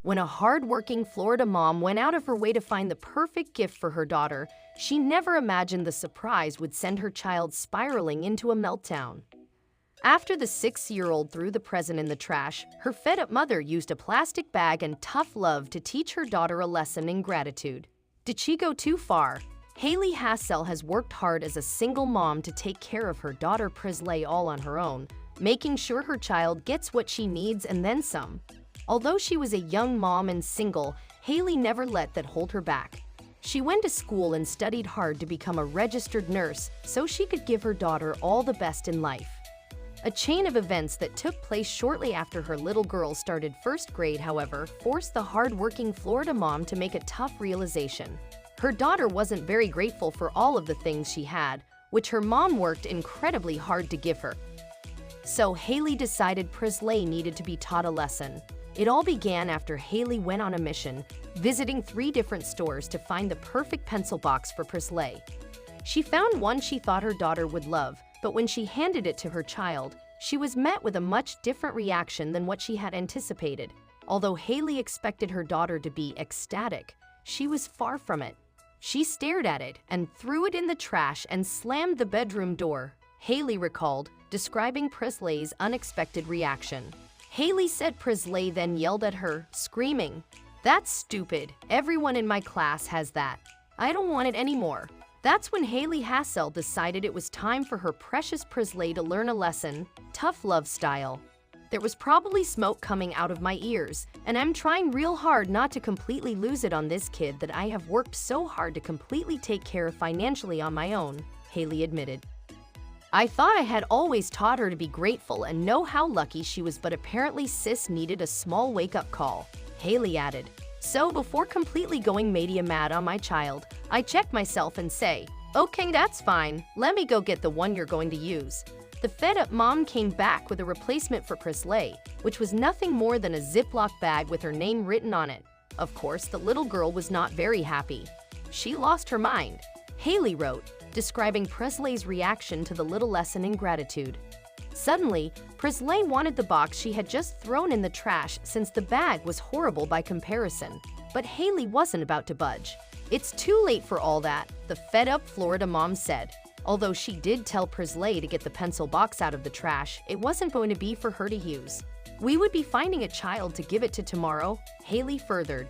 When a hard-working Florida mom went out of her way to find the perfect gift for her daughter, she never imagined the surprise would send her child spiraling into a meltdown. After the 6-year-old threw the present in the trash, her fed-up mother used a plastic bag and tough love to teach her daughter a lesson in gratitude. Did she go too far? Haley Hassell has worked hard as a single mom to take care of her daughter Presley all on her own, making sure her child gets what she needs and then some. Although she was a young mom and single, Haley never let that hold her back. She went to school and studied hard to become a registered nurse so she could give her daughter all the best in life. A chain of events that took place shortly after her little girl started first grade, however, forced the hard-working Florida mom to make a tough realization. Her daughter wasn't very grateful for all of the things she had, which her mom worked incredibly hard to give her. So Haley decided Presley needed to be taught a lesson. It all began after Haley went on a mission, visiting 3 different stores to find the perfect pencil box for Presley. She found one she thought her daughter would love, but when she handed it to her child, she was met with a much different reaction than what she had anticipated. Although Haley expected her daughter to be ecstatic, she was far from it. She stared at it and threw it in the trash and slammed the bedroom door, Haley recalled, describing Presley's unexpected reaction. Haley said Presley then yelled at her, screaming, "That's stupid. Everyone in my class has that. I don't want it anymore." That's when Haley Hassell decided it was time for her precious Presley to learn a lesson, tough love style. "There was probably smoke coming out of my ears, and I'm trying real hard not to completely lose it on this kid that I have worked so hard to completely take care of financially on my own," Haley admitted. "I thought I had always taught her to be grateful and know how lucky she was, but apparently sis needed a small wake-up call," Haley added. "So before completely going media mad on my child, I check myself and say, okay, that's fine, let me go get the one you're going to use." The fed-up mom came back with a replacement for Presley, which was nothing more than a Ziploc bag with her name written on it. Of course, the little girl was not very happy. She lost her mind, Haley wrote, describing Presley's reaction to the little lesson in gratitude. Suddenly, Presley wanted the box she had just thrown in the trash since the bag was horrible by comparison. But Haley wasn't about to budge. "It's too late for all that," the fed-up Florida mom said. Although she did tell Presley to get the pencil box out of the trash, it wasn't going to be for her to use. "We would be finding a child to give it to tomorrow," Haley furthered,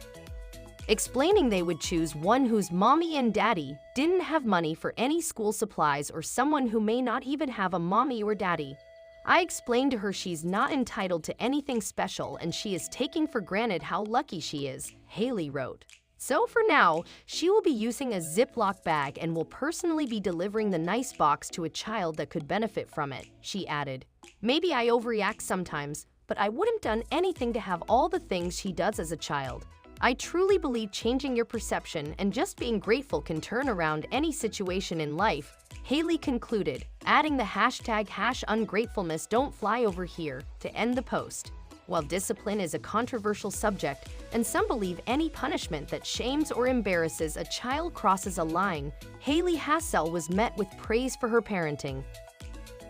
explaining they would choose one whose mommy and daddy didn't have money for any school supplies or someone who may not even have a mommy or daddy. "I explained to her she's not entitled to anything special and she is taking for granted how lucky she is," Haley wrote. "So for now, she will be using a Ziploc bag and will personally be delivering the nice box to a child that could benefit from it," she added. "Maybe I overreact sometimes, but I wouldn't done anything to have all the things she does as a child. I truly believe changing your perception and just being grateful can turn around any situation in life," Haley concluded, adding the #ungratefulness don't fly over here to end the post. While discipline is a controversial subject, and some believe any punishment that shames or embarrasses a child crosses a line, Haley Hassell was met with praise for her parenting.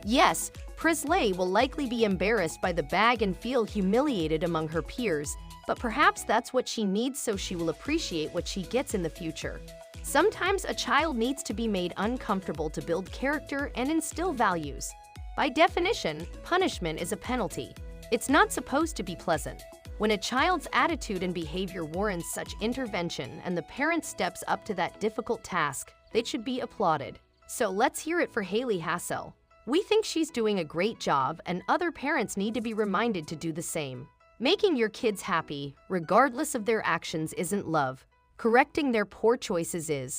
"Yes, Presley will likely be embarrassed by the bag and feel humiliated among her peers, but perhaps that's what she needs so she will appreciate what she gets in the future. Sometimes a child needs to be made uncomfortable to build character and instill values. By definition, punishment is a penalty. It's not supposed to be pleasant. When a child's attitude and behavior warrants such intervention and the parent steps up to that difficult task, they should be applauded. So let's hear it for Haley Hassell. We think she's doing a great job, and other parents need to be reminded to do the same. Making your kids happy, regardless of their actions, isn't love. Correcting their poor choices is.